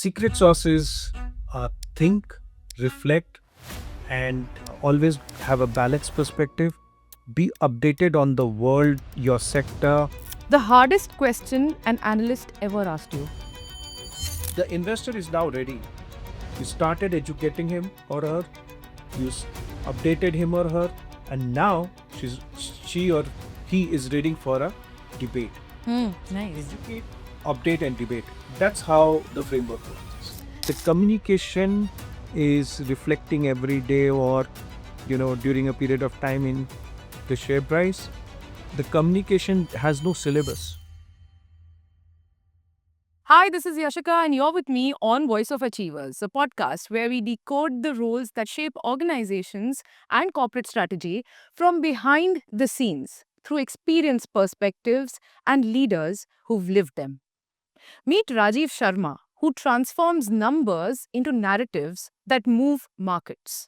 secret sauce is think, reflect, and always have a balanced perspective. Be updated on the world, your sector. The hardest question an analyst ever asked you. The investor is now ready. You started educating him or her, you updated him or her, and now she or he is ready for a debate. Nice. Educate, update, and debate. That's how the framework works. The communication is reflecting every day or during a period of time in the share price. The communication has no syllabus. Hi, this is Yashika, and you're with me on Voice of Achievers, a podcast where we decode the roles that shape organizations and corporate strategy from behind the scenes through experienced perspectives and leaders who've lived them. Meet Rajiv Sharma, who transforms numbers into narratives that move markets.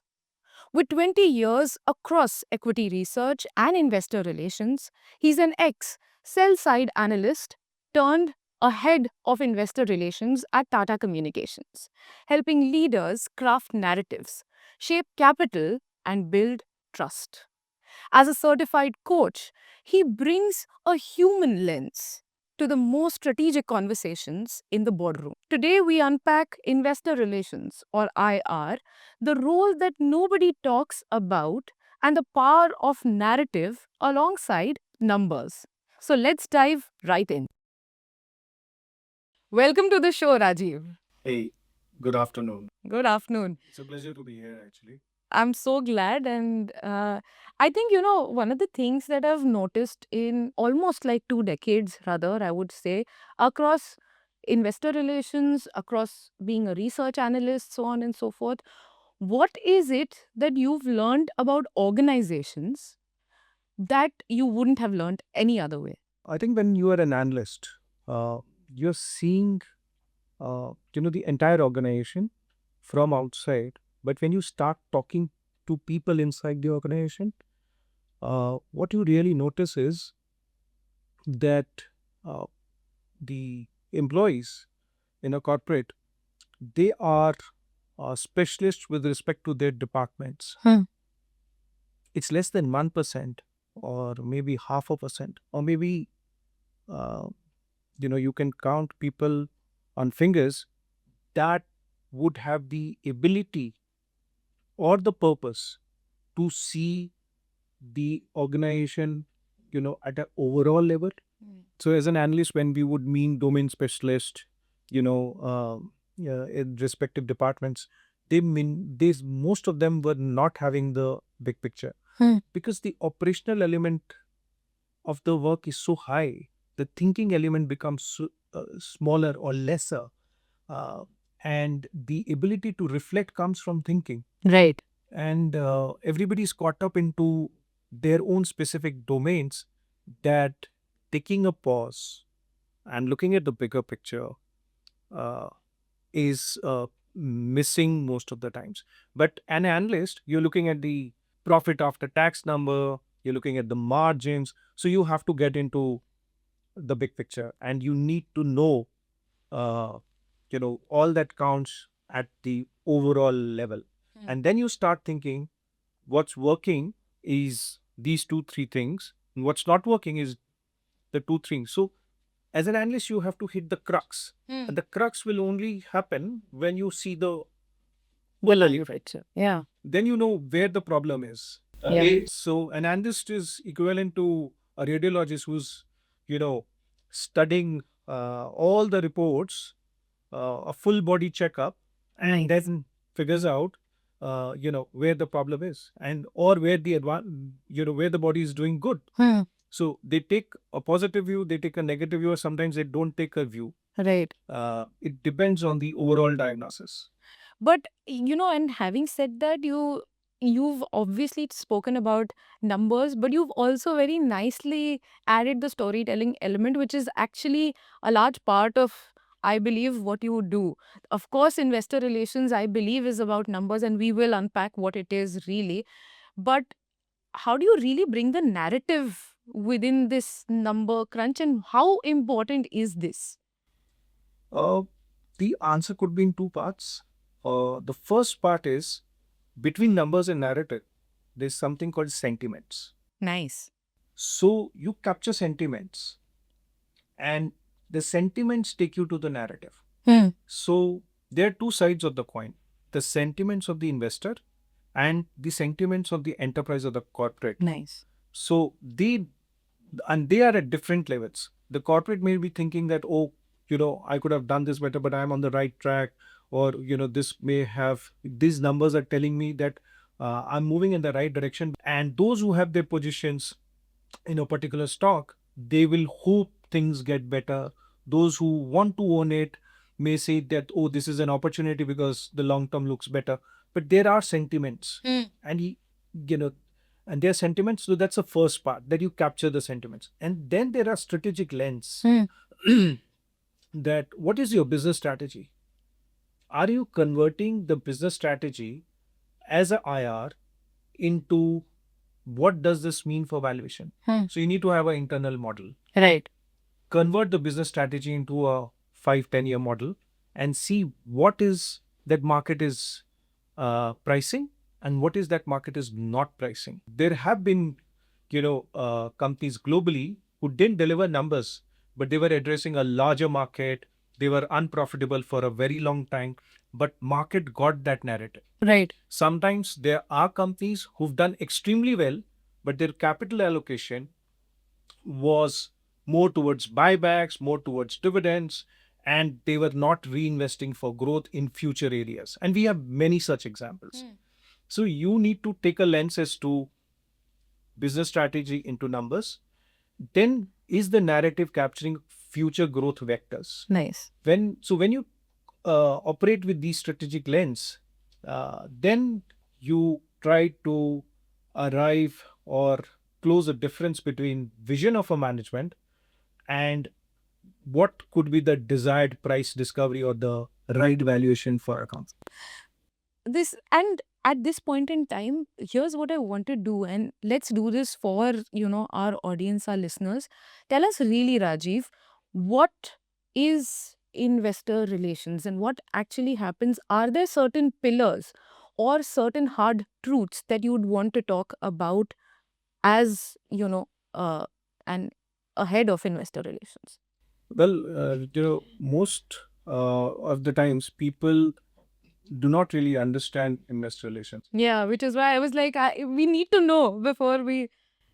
With 20 years across equity research and investor relations, he's an ex Sell Side Analyst turned a head of investor relations at Tata Communications, helping leaders craft narratives, shape capital, and build trust. As a certified coach, he brings a human lens to the most strategic conversations in the boardroom. Today, we unpack investor relations, or IR, the role that nobody talks about, and the power of narrative alongside numbers. So, let's dive right in. Welcome to the show, Rajiv. Hey, good afternoon. Good afternoon. It's a pleasure to be here actually. I'm so glad. And I think, one of the things that I've noticed in almost like 2 decades, rather, I would say, across investor relations, across being a research analyst, so on and so forth, what is it that you've learned about organizations that you wouldn't have learned any other way? I think when you are an analyst, you're seeing the entire organization from outside. But when you start talking to people inside the organization, what you really notice is that uh, the employees in a corporate, they are specialists with respect to their departments. It's less than 1% or maybe half a percent, or maybe uh, you can count people on fingers that would have the ability or the purpose to see the organization at an overall level. So as an analyst, when we would mean domain specialist, yeah, in respective departments, they mean these most of them were not having the big picture. Because the operational element of the work is so high, the thinking element becomes smaller or lesser, uh, and the ability to reflect comes from thinking. Right. And everybody's caught up into their own specific domains, that taking a pause and looking at the bigger picture uh, is missing most of the times. But an analyst, you're looking at the profit after tax number, you're looking at the margins, so you have to get into the big picture, and you need to know uh, all that counts at the overall level. And then you start thinking what's working is these two three things, and what's not working is the two things. So as an analyst, you have to hit the crux, and the crux will only happen when you see the picture. Yeah. Then you know where the problem is. Yeah. So an analyst is equivalent to a radiologist who's studying all the reports, a full body checkup, and then figures out where the problem is, and or where the where the body is doing good. So they take a positive view, they take a negative view, or sometimes they don't take a view. Right. It depends on the overall diagnosis. But and having said that, you've obviously spoken about numbers, but you've also very nicely added the storytelling element, which is actually a large part of, I believe, what you do. Of course, investor relations, I believe, is about numbers, and we will unpack what it is really. But how do you really bring the narrative within this number crunch, and how important is this? Uh, The answer could be in two parts. The first part is between numbers and narrative, there's something called sentiments. Nice. So you capture sentiments, and the sentiments take you to the narrative. So there are two sides of the coin, the sentiments of the investor and the sentiments of the enterprise or the corporate. Nice. So they are at different levels. The corporate may be thinking that, oh, I could have done this better, but I'm on the right track. Or, this may have, these numbers are telling me that I'm moving in the right direction. And those who have their positions in a particular stock, they will hope things get better. Those who want to own it may say that, oh, this is an opportunity because the long term looks better. But there are sentiments, and you know, and there are sentiments. So that's the first part, that you capture the sentiments, and then there are strategic lens. That what is your business strategy? Are you converting the business strategy as a IR into what does this mean for valuation? So you need to have an internal model. Right. Convert the business strategy into a 5-10 year model and see what is that market is pricing and what is that market is not pricing. There have been, companies globally who didn't deliver numbers, but they were addressing a larger market. They were unprofitable for a very long time, but market got that narrative. Right. Sometimes there are companies who've done extremely well, but their capital allocation was more towards buybacks, more towards dividends, and they were not reinvesting for growth in future areas. And we have many such examples. So you need to take a lens as to business strategy into numbers. Then is the narrative capturing future growth vectors? Nice. When you operate with these strategic lens, then you try to arrive or close a difference between vision of a management and what could be the desired price discovery or the right valuation for a company. This and at this point in time, here's what I want to do, and let's do this for our audience, our listeners. Tell us really, Rajiv, what is investor relations and what actually happens? Are there certain pillars or certain hard truths that you would want to talk about as an a head of investor relations? Well, most of the times people do not really understand investor relations. Yeah, which is why I was like, we need to know before we.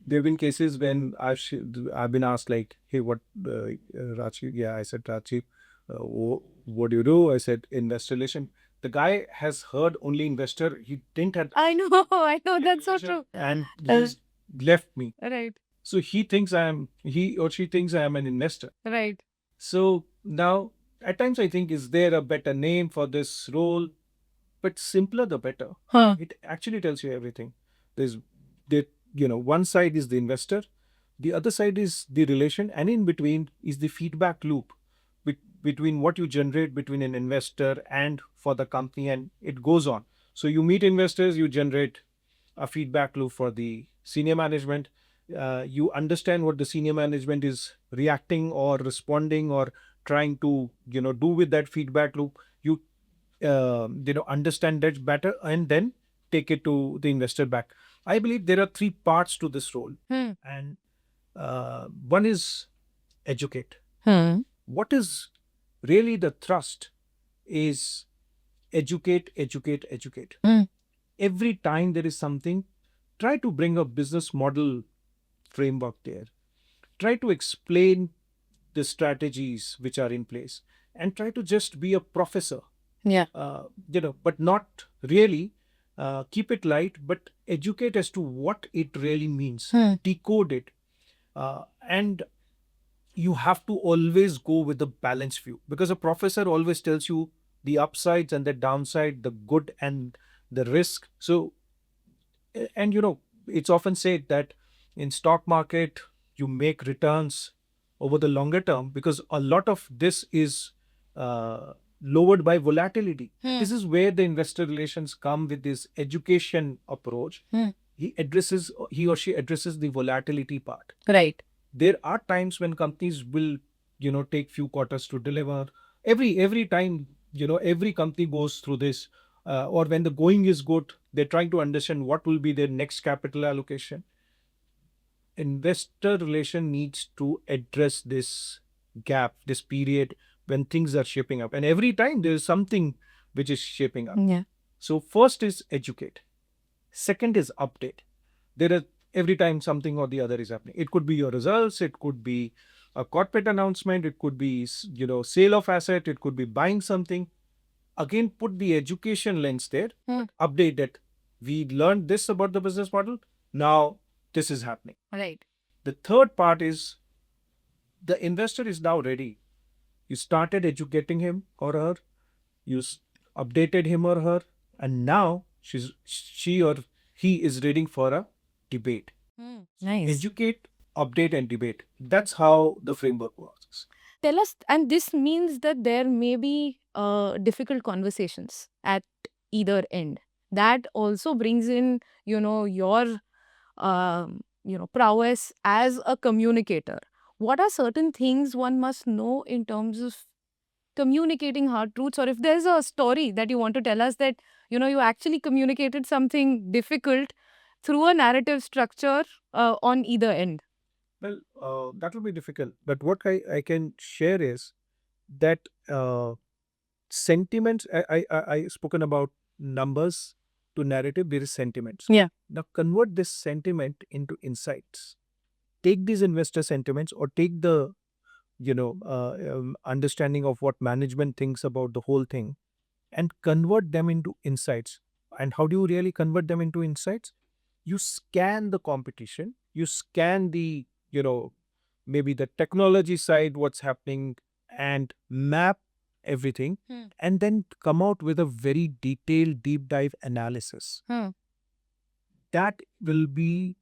There have been cases when I've been asked like, "Hey, what, Rajiv?" Yeah, I said, "Rajiv, what do you do?" I said, "Investor relation." The guy has heard only investor. He didn't have I know, I know, that's so true. and he's left me. Right, So he or she thinks I am an investor. right. So now, at times, I think, is there a better name for this role? But simpler the better. Huh. It actually tells you everything. There's that one side is the investor, the other side is the relation, and in between is the feedback loop between what you generate between an investor and for the company, and it goes on. So you meet investors, you generate a feedback loop for the senior management. You understand what the senior management is reacting or responding or trying to do with that feedback loop. You understand that better and then take it to the investor back. I believe there are three parts to this role, and one is educate. What is really the thrust is educate, educate, educate. Every time there is something, try to bring a business model framework there. Try to explain the strategies which are in place and try to just be a professor. Yeah. But not really. Keep it light, but educate as to what it really means. Decode it. And you have to always go with the balanced view, because a professor always tells you the upsides and the downside, the good and the risk. So, and it's often said that in stock market you make returns over the longer term because a lot of this is lowered by volatility. This is where the investor relations come with this education approach. He or she addresses the volatility part. Right. There are times when companies will take few quarters to deliver. Every time, every company goes through this, or when the going is good, they're trying to understand what will be their next capital allocation. Investor relation needs to address this gap, this period when things are shaping up. And every time there is something which is shaping up. Yeah. So first is educate. Second is update. There are every time something or the other is happening. It could be your results, it could be a corporate announcement, it could be sale of asset, it could be buying something. Again, put the education lens there. Update that we learned this about the business model. Now this is happening. Right. The third part is the investor is now ready. You started educating him or her, you updated him or her, and now she or he is ready for a debate. Nice. Educate, update, and debate. That's how the framework works. Tell us, and this means that there may be difficult conversations at either end. That also brings in, your prowess as a communicator. What are certain things one must know in terms of communicating hard truths, or if there's a story that you want to tell us that you actually communicated something difficult through a narrative structure on either end? Well, that will be difficult. But what I can share is that sentiments, I spoken about numbers to narrative, there is sentiments. Yeah. Now convert this sentiment into insights. Take these investor sentiments or take the understanding of what management thinks about the whole thing and convert them into insights. And how do you really convert them into insights? You scan the competition, you scan the, maybe the technology side, what's happening, and map everything, and then come out with a very detailed deep dive analysis. That will be,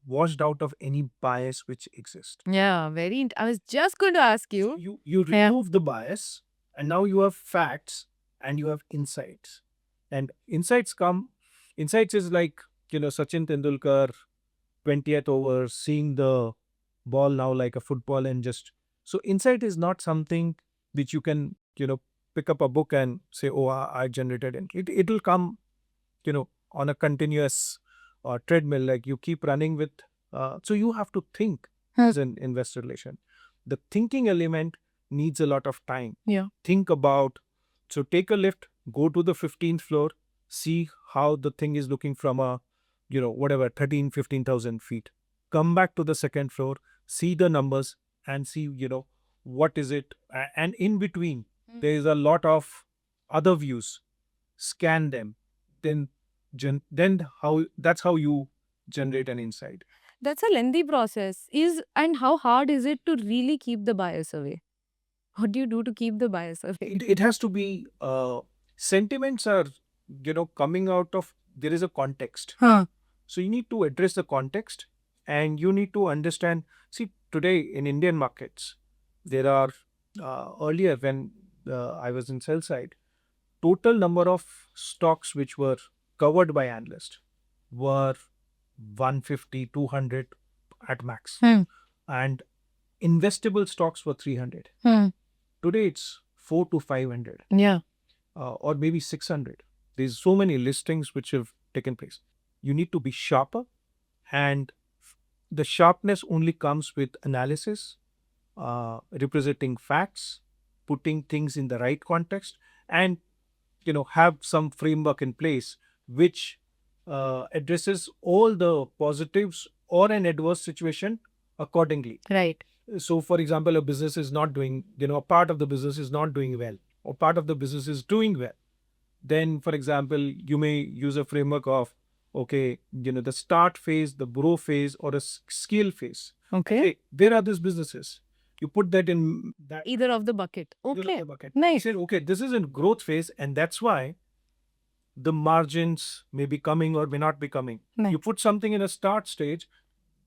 washed out of any bias which exists. Yeah, I was just going to ask So you. you remove the bias, and now you have facts and you have insights. And insights is like, Sachin Tendulkar, 20th over, seeing the ball now like a football, and just so insight is not something which you can, pick up a book and say, oh, I generated it. It'll come, on a continuous treadmill, like you keep running with. So you have to think as an investor relation. The thinking element needs a lot of time. Yeah. Think about, so take a lift, go to the 15th floor, see how the thing is looking from a, whatever, 13, 15,000 feet. Come back to the second floor, see the numbers and see, what is it. And in between, there is a lot of other views. Scan them. Then, then how that's how you generate an insight. That's a lengthy process. And how hard is it to really keep the bias away? What do you do to keep the bias away? It has to be, sentiments are, coming out of, there is a context. So you need to address the context and you need to understand. See, today in Indian markets, there are, earlier when I was in sell side, total number of stocks which were covered by analysts were 150, 200 at max. And investable stocks were 300. Today it's 4 to 500, Yeah. or maybe 600. There's so many listings which have taken place. You need to be sharper, and the sharpness only comes with analysis, representing facts, putting things in the right context, and have some framework in place which addresses all the positives or an adverse situation accordingly. Right. So, for example, a business is not doing, a part of the business is not doing well, or part of the business is doing well. Then, for example, you may use a framework of, okay, the start phase, the grow phase, or a scale phase. Okay. Hey, where are these businesses? You put that in that Either of the bucket. either of Okay. the bucket. Nice. You say, okay, this is in growth phase, and that's why the margins may be coming or may not be coming. Nice. You put something in a start stage,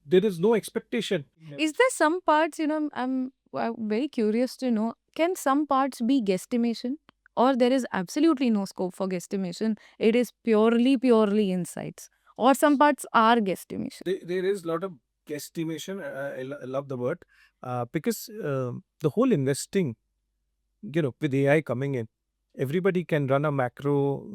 there is no expectation. Is there some parts, I'm very curious to know, can some parts be guesstimation? Or there is absolutely no scope for guesstimation? It is purely insights. Or some parts are guesstimation. There is a lot of guesstimation. I love the word, because the whole investing with AI coming in, everybody can run a macro.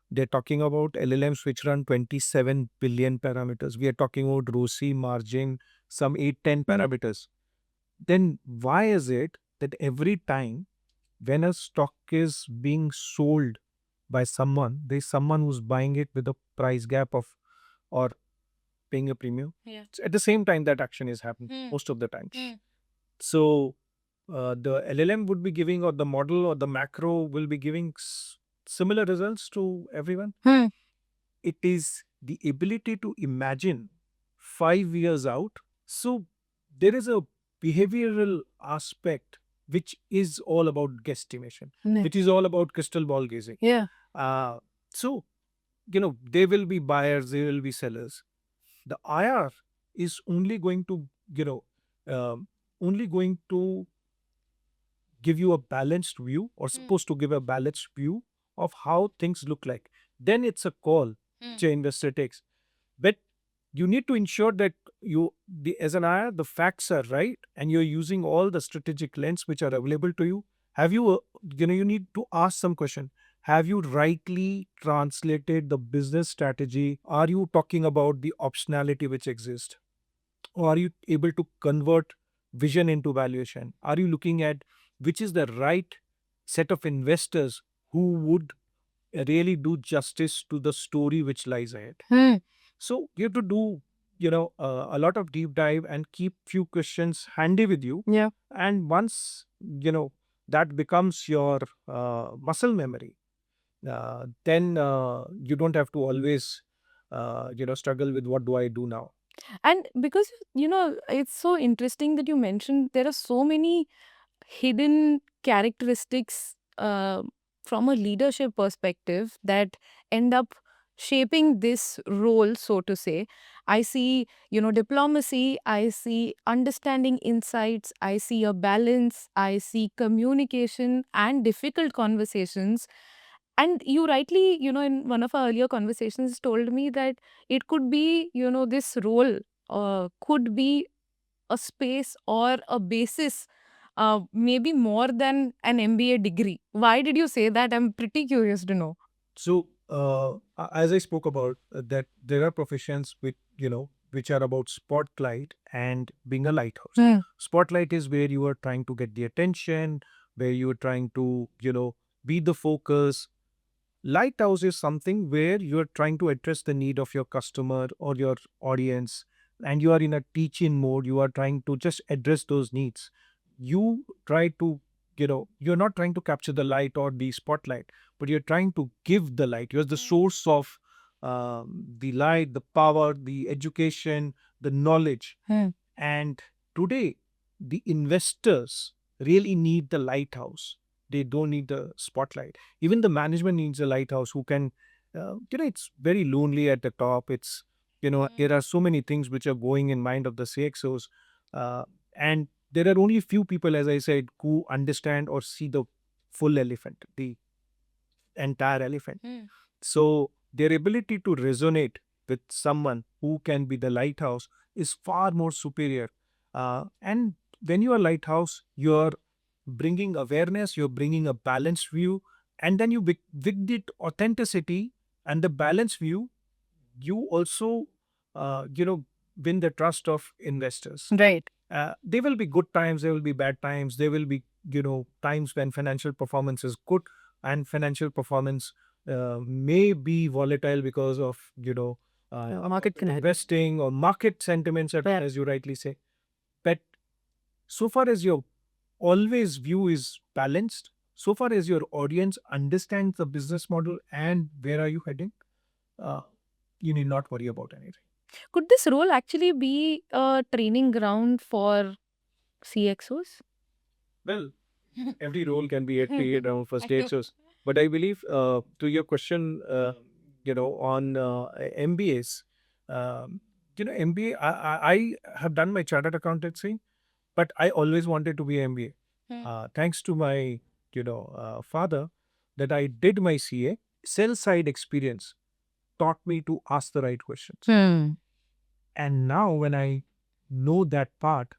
They're talking about LLMs which run 27 billion parameters. We are talking about ROSI, margin, some 8, 10 parameters. Then why is it that every time when a stock is being sold by someone, there's someone who's buying it with a price gap of or paying a premium? Yeah. So at the same time, that action is happening most of the times. So the LLM would be giving, or the model or the macro will be giving similar results to everyone. It is the ability to imagine 5 years out. So there is a behavioral aspect which is all about guesstimation, which is all about crystal ball gazing. Yeah. So, there will be buyers, there will be sellers. The IR is only going to, you know, only going to give you a balanced view, or supposed to give a balanced view of how things look like. Then it's a call which an investor takes. But you need to ensure that as an IR, the facts are right and you're using all the strategic lens which are available to you. Have you, you need to ask some question. Have you rightly translated the business strategy? Are you talking about the optionality which exists? Or are you able to convert vision into valuation? Are you looking at which is the right set of investors who would really do justice to the story which lies ahead? So you have to do, a lot of deep dive and keep few questions handy with you. Yeah. And once, that becomes your muscle memory, then you don't have to always, struggle with what do I do now. And because, it's so interesting that you mentioned there are so many hidden characteristics from a leadership perspective that end up shaping this role, so to say. I see, diplomacy, I see understanding insights, I see a balance, I see communication and difficult conversations. And you rightly, in one of our earlier conversations, told me that it could be, this role could be a space or a basis, maybe more than an MBA degree. Why did you say that? I'm pretty curious to know. So, as I spoke about, that there are professions which are about spotlight and being a lighthouse. Spotlight is where you are trying to get the attention, where you are trying to, be the focus. Lighthouse is something where you are trying to address the need of your customer or your audience, and you are in a teaching mode. You are trying to just address those needs. You try to, you're not trying to capture the light or the spotlight, but you're trying to give the light. You're the source of the light, the power, the education, the knowledge. And today, the investors really need the lighthouse. They don't need the spotlight. Even the management needs a lighthouse who can, it's very lonely at the top. It's, there are so many things which are going in mind of the CXOs. And there are only few people, as I said, who understand or see the full elephant, the entire elephant. So their ability to resonate with someone who can be the lighthouse is far more superior. And when you are lighthouse, you're bringing awareness, you're bringing a balanced view, and then with it authenticity and the balanced view, you also, win the trust of investors. Right. There will be good times, there will be bad times, there will be, times when financial performance is good and financial performance may be volatile because of, Market connect. investing or market sentiments, Yeah. as you rightly say. But so far as your always view is balanced, so far as your audience understands the business model and where are you heading, uh, you need not worry about anything. Could this role actually be a training ground for CXOs? Well, every role can be a trade round for state shows. But I believe, to your question, on MBAs, MBA, I have done my chartered accountancy, but I always wanted to be an MBA. Thanks to my, father, that I did my CA. Sell side experience taught me to ask the right questions. And now when I know that part,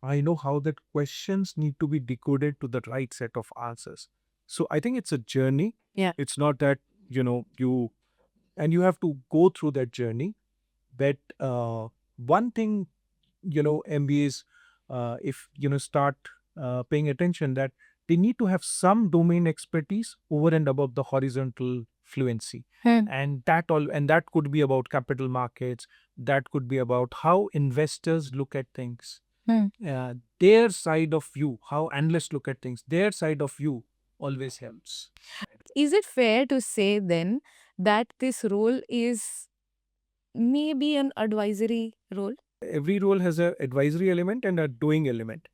I know how that questions need to be decoded to the right set of answers. So I think it's a journey. Yeah. It's not that, you have to go through that journey. But one thing, MBAs, if, start paying attention, that they need to have some domain expertise over and above the horizontal fluency. And that could be about capital markets, that could be about how investors look at things, their side of view, how analysts look at things, their side of view always helps. Is it fair to say then that this role is maybe an advisory role? Every role has a advisory element and a doing element.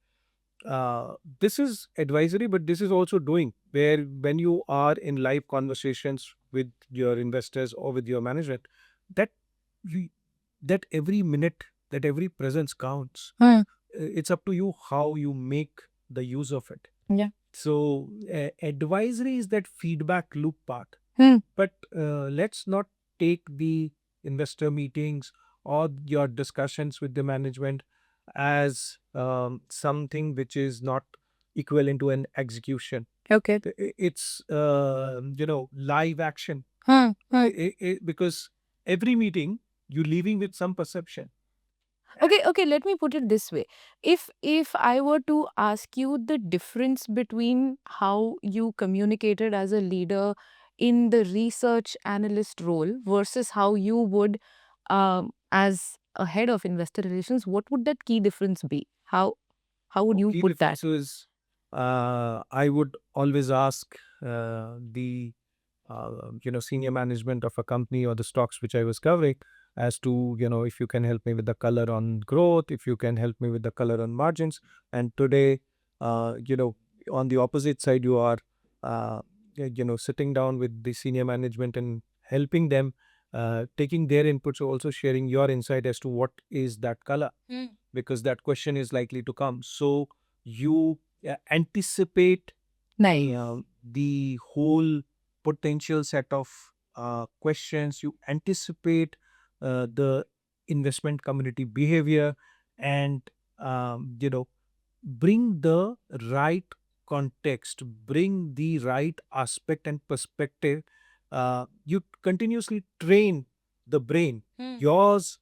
This is advisory, but this is also doing, where when you are in live conversations with your investors or with your management, that we, that every minute, that every presence counts. It's up to you how you make the use of it. Yeah. So advisory is that feedback loop part. But let's not take the investor meetings or your discussions with the management as something which is not equivalent to an execution. Okay. It's live action. Because every meeting you're leaving with some perception. Okay, let me put it this way. If I were to ask you the difference between how you communicated as a leader in the research analyst role versus how you would as a head of investor relations, what would that key difference be? How would you Key put that? difference is, I would always ask the senior management of a company or the stocks which I was covering, as to, if you can help me with the color on growth, if you can help me with the color on margins. And today, on the opposite side, you are, sitting down with the senior management and helping them, taking their inputs, also sharing your insight as to what is that color, because that question is likely to come. So you anticipate Nice. the whole potential set of questions. You anticipate the investment community behavior, and bring the right context, bring the right aspect and perspective. You continuously train the brain, yours,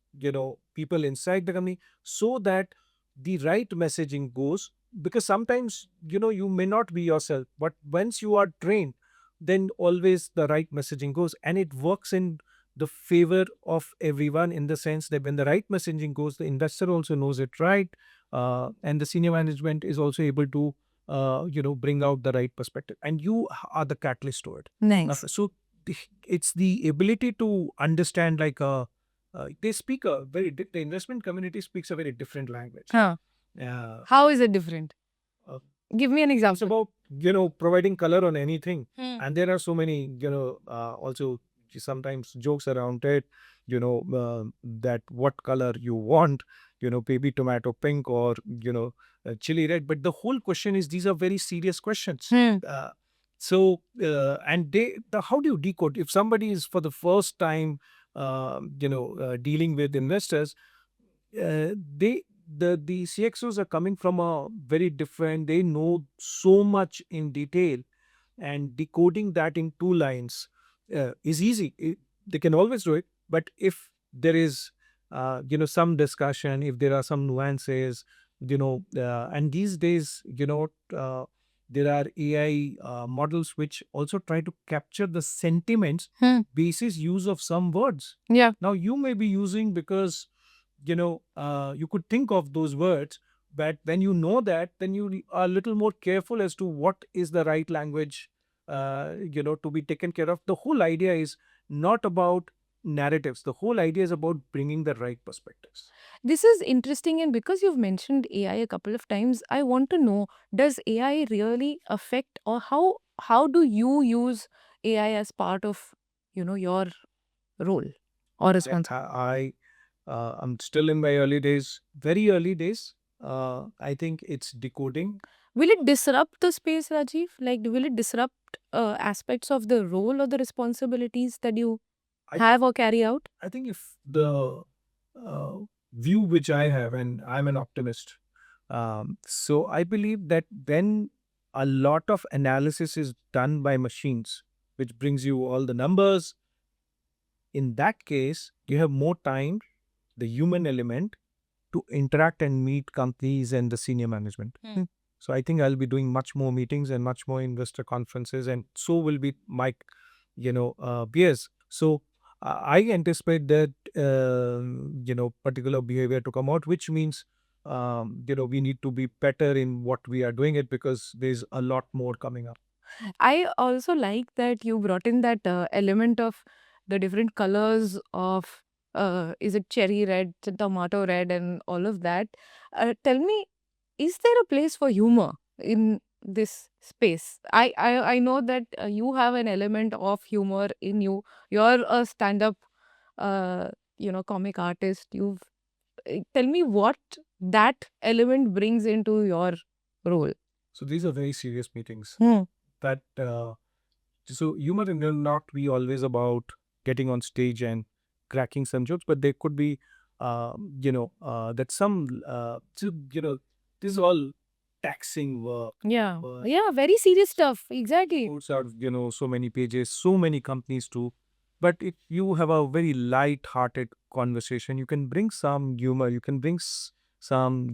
people inside the company, so that the right messaging goes. Because sometimes, you may not be yourself, but once you are trained, then always the right messaging goes, and it works in the favor of everyone, in the sense that when the right messaging goes, the investor also knows it right, and the senior management is also able to bring out the right perspective, and you are the catalyst to it. Nice. So it's the ability to understand, like, they speak a the investment community speaks a very different language. Huh. How is it different? Uh, Give me an it's example. about, providing color on anything. Hmm. And there are so many, also sometimes jokes around it, that what color you want, baby tomato pink, or chili red. But the whole question is, these are very serious questions. And how do you decode if somebody is for the first time dealing with investors? The CXOs are coming from a very different, they know so much in detail, and decoding that in 2 lines is easy. They can always do it. But if there is some discussion, if there are some nuances, and these days, there are AI models which also try to capture the sentiments basis use of some words. Yeah. Now you may be using, because you could think of those words, but when you know that, then you are a little more careful as to what is the right language to be taken care of. The whole idea is not about narratives. The whole idea is about bringing the right perspectives. This is interesting, and because you've mentioned AI a couple of times, I want to know, does AI really affect, or how do you use AI as part of, your role or responsibility? I'm still in my early days, very early days. I think it's decoding. Will it disrupt the space, Rajiv? Like, will it disrupt aspects of the role or the responsibilities that you I have or carry out? if the view which I have, and I'm an optimist, So I believe that when a lot of analysis is done by machines, which brings you all the numbers, in that case, you have more time, the human element, to interact and meet companies and the senior management. So I think I'll be doing much more meetings and much more investor conferences, and so will be my, peers. So I anticipate that particular behavior to come out, which means we need to be better in what we are doing it because there's a lot more coming up. I also like that you brought in that element of the different colors of is it cherry red, tomato red, and all of that. Tell me, is there a place for humor in this space? I know that you have an element of humor in you. You're a stand-up, comic artist. You've tell me what that element brings into your role. So these are very serious meetings. Hmm. That So humor will not be always about getting on stage and cracking some jokes, but there could be, that some, this is all taxing work. Yeah. But Yeah, very serious stuff. Exactly. puts out, so many pages, so many companies too. But if you have a very light-hearted conversation, you can bring some humor, you can bring some,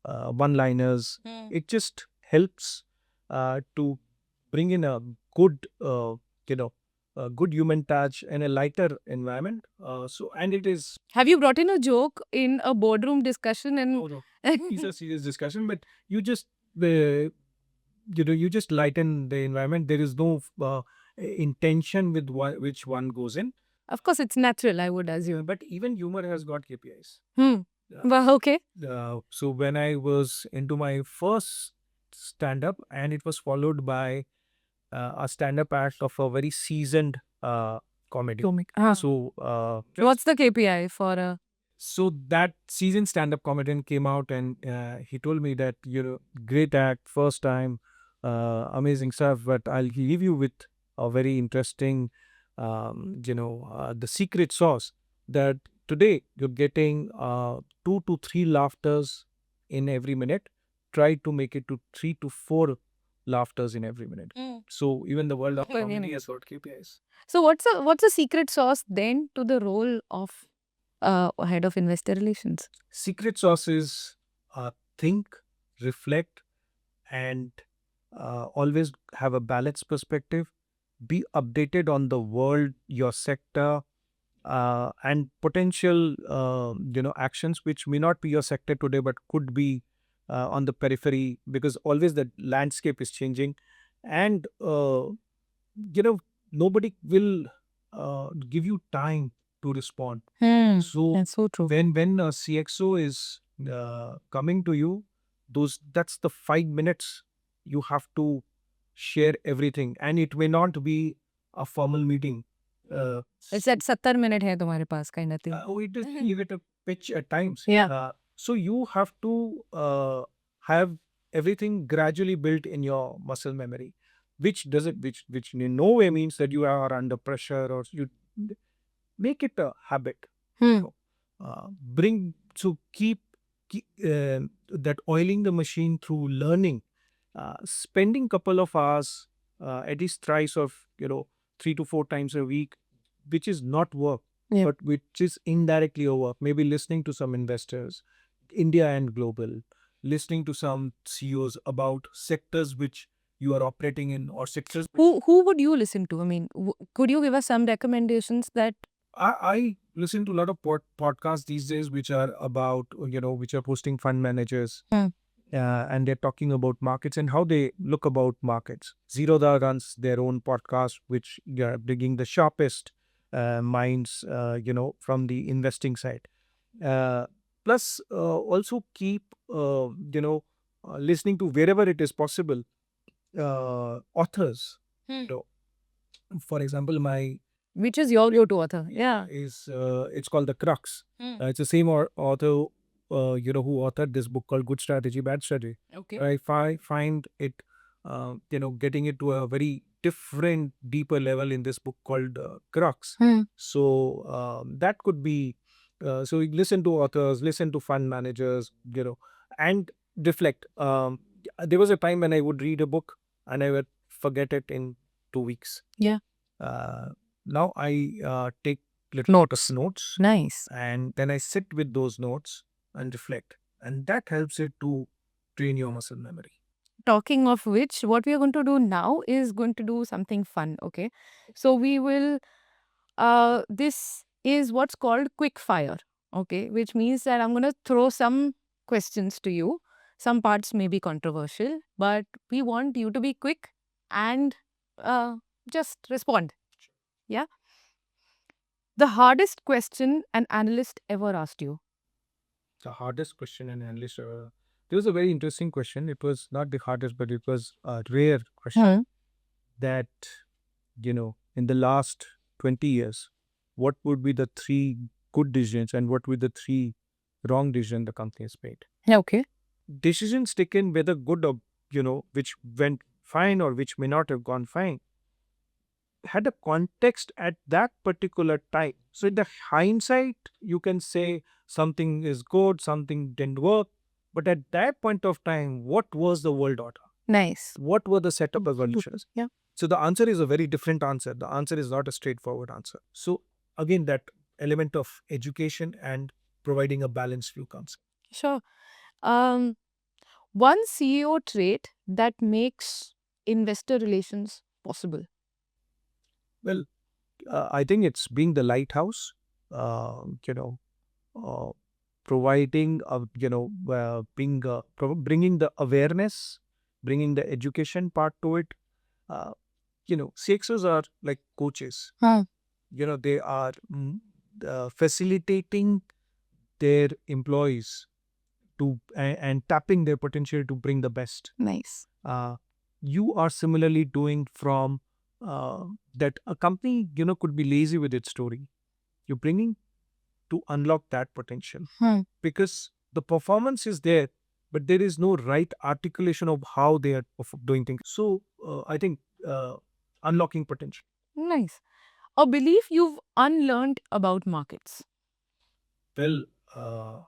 one-liners. It just helps to bring in a good, you know, a good human touch and a lighter environment. And it is. Have you brought in a joke in a boardroom discussion and Oh, no, it's a serious discussion, but you just, uh, you just lighten the environment. There is no intention with which one goes in. of course it's natural, I would assume. But even humor has got KPIs. Hmm. Well, okay. So when I was into my first stand up, and it was followed by a stand up act of a very seasoned comedy. Comic. So What's the KPI for a so that seasoned stand-up comedian came out, and he told me that great act, first time, amazing stuff, but I'll leave you with a very interesting the secret sauce that today you're getting 2 to 3 laughters in every minute. Try to make it to 3 to 4 laughters in every minute. So even the world of comedy has got KPIs. So what's a secret sauce then to the role of head of investor relations? Secret sauce is think, reflect, and always have a balanced perspective. Be updated on the world, your sector, and potential actions which may not be your sector today but could be on the periphery, because always the landscape is changing, and nobody will give you time to respond. So That's so true. when a CXO is coming to you, that's the 5 minutes you have to share everything, and it may not be a formal meeting. Uh, It's that 70 minute है तुम्हारे पास kind of thing. it is give it a pitch at times. Yeah. So you have to have everything gradually built in your muscle memory, which doesn't, which in no way means that you are under pressure, or you make it a habit. Bring to keep that oiling the machine through learning, spending couple of hours, at least thrice of 3 to 4 times a week, which is not work, Yeah. but which is indirectly a work. Maybe listening to some investors, India and global, listening to some CEOs about sectors which you are operating in, or sectors. Who would you listen to? I mean, could you give us some recommendations that I listen to a lot of podcasts these days which are about, which are posting fund managers, and they're talking about markets and how they look about markets. Zerodha runs their own podcast, which are bringing the sharpest minds, from the investing side. Plus, also keep, listening to wherever it is possible, authors. For example, my which is your go-to author? Yeah. is it's called The Crux. It's the same author, who authored this book called Good Strategy, Bad Strategy. Okay. I find it, getting it to a very different, deeper level in this book called Crux. So that could be. So you listen to authors, listen to fund managers, and reflect. There was a time when I would read a book and I would forget it in 2 weeks. Yeah. Uh, Now I take little notes, Nice. and then I sit with those notes and reflect, and that helps it to train your muscle memory. Talking of which, what we are going to do now is going to do something fun. Okay. So we will, this is what's called quick fire. Okay. Which means that I'm going to throw some questions to you. Some parts may be controversial, but we want you to be quick and uh, just respond. Yeah. The hardest question an analyst ever asked you. The hardest question an analyst. There was a very interesting question. It was not the hardest, but it was a rare question. Hmm. That, in the last 20 years, what would be the three good decisions and what would the three wrong decisions the company has made? Okay. Decisions taken, whether good or, which went fine or which may not have gone fine, had a context at that particular time. So in the hindsight, you can say something is good, something didn't work. But at that point of time, what was the world order? Nice. What were the set of assumptions? Yeah. So the answer is a very different answer. The answer is not a straightforward answer. So again, that element of education and providing a balanced view comes. Sure. Um, One CEO trait that makes investor relations possible. Well, I think it's being the lighthouse, uh, you know, uh, providing, bringing the awareness, bringing the education part to it. Uh, CXOs are like coaches. Hmm. They are facilitating their employees to and tapping their potential to bring the best. Nice. Uh, you are similarly doing from that a company could be lazy with its story. You're bringing to unlock that potential Hmm. because the performance is there, but there is no right articulation of how they are doing things. So I think unlocking potential. Nice. A belief you've unlearned about markets. Well, uh,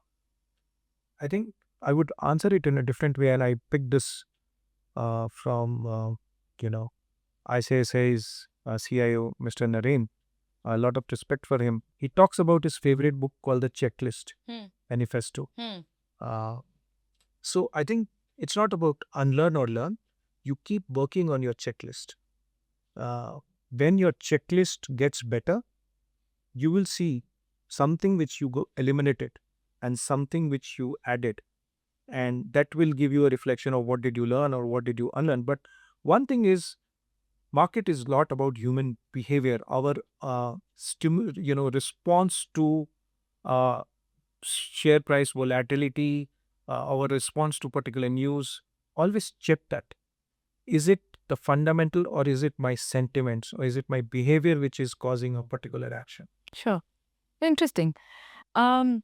I think I would answer it in a different way, and I picked this from you know ICISI's CIO, Mr. Naren. A lot of respect for him. He talks about his favorite book called The Checklist Hmm. Manifesto. Hmm. Uh, so I think it's not about unlearn or learn. You keep working on your checklist. Uh, when your checklist gets better, you will see something which you go eliminated and something which you added, and that will give you a reflection of what did you learn or what did you unlearn. But one thing is, market is a lot about human behavior. Our response to uh, share price volatility, our response to particular news. Always check that. Is it the fundamental, or is it my sentiments, or is it my behavior which is causing a particular action? Sure. Interesting. Um,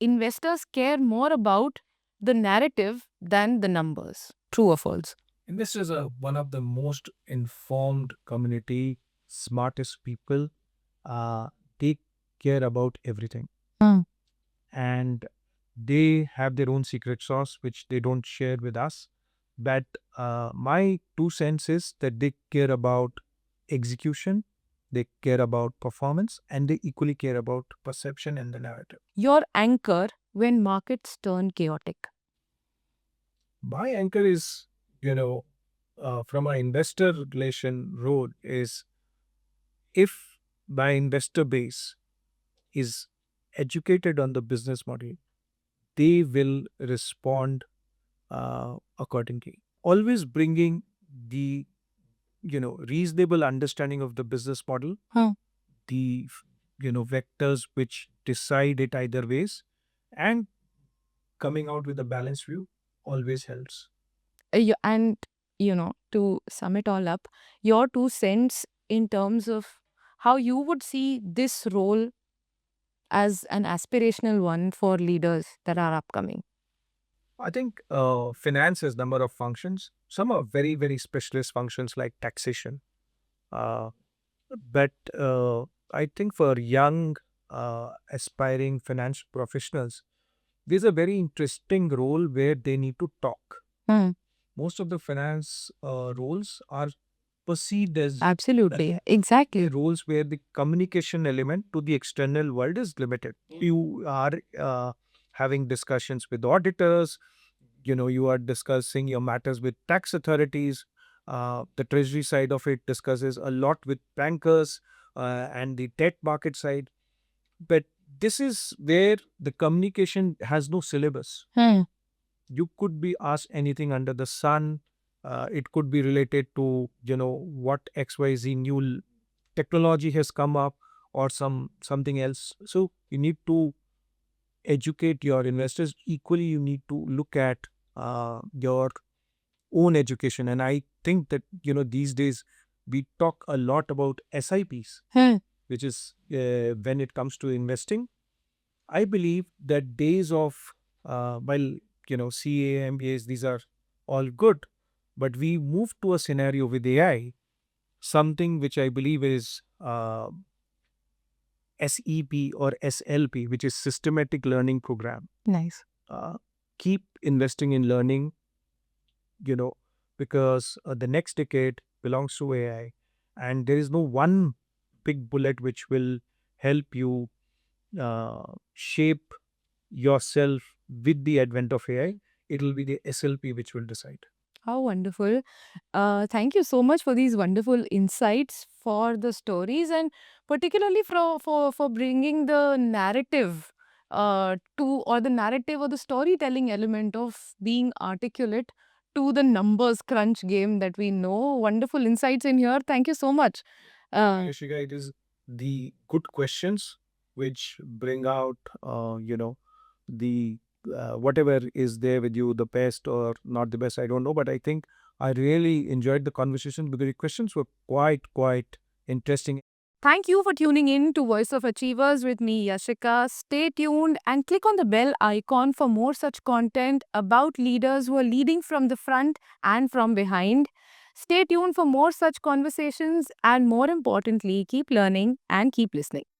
Investors care more about the narrative than the numbers. True or false? Investors are one of the most informed community, smartest people. They care about everything, Hmm. and they have their own secret sauce which they don't share with us. But my 2 cents is that they care about execution, they care about performance, and they equally care about perception and the narrative. Your anchor when markets turn chaotic. My anchor is, from our investor relation role is, if my investor base is educated on the business model, they will respond accordingly. Always bringing the reasonable understanding of the business model, Hmm. the vectors which decide it either ways, and coming out with a balanced view always helps. And, to sum it all up, your 2 cents in terms of how you would see this role as an aspirational one for leaders that are upcoming. I think finance has number of functions. Some are very, very specialist functions like taxation. Uh, but I think for young, aspiring financial professionals, there's a very interesting role where they need to talk. Hmm. Most of the finance roles are perceived as Absolutely. Exactly. roles where the communication element to the external world is limited. You are having discussions with auditors, you are discussing your matters with tax authorities. The treasury side of it discusses a lot with bankers and the debt market side. But this is where the communication has no syllabus. Hmm. You could be asked anything under the sun. It could be related to what XYZ new technology has come up, or something else. So you need to educate your investors. Equally, you need to look at your own education. And I think that these days we talk a lot about SIPs, Hmm. which is when it comes to investing. I believe that days of while CA, MBAs, these are all good, but we move to a scenario with AI, something which I believe is SEP or SLP, which is systematic learning program. Nice. Uh, Keep investing in learning, you know, because the next decade belongs to AI, and there is no one big bullet which will help you shape yourself with the advent of AI. It will be the SLP which will decide. How wonderful. Thank you so much for these wonderful insights, for the stories, and particularly for bringing the narrative or the narrative or the storytelling element of being articulate to the numbers crunch game that we know. Wonderful insights in here. Thank you so much. Yashika, it is the good questions which bring out, the whatever is there with you, the best or not the best, I don't know. But I think I really enjoyed the conversation because the questions were quite interesting. Thank you for tuning in to Voice of Achievers with me, Yashika. Stay tuned and click on the bell icon for more such content about leaders who are leading from the front and from behind. Stay tuned for more such conversations and, more importantly, keep learning and keep listening.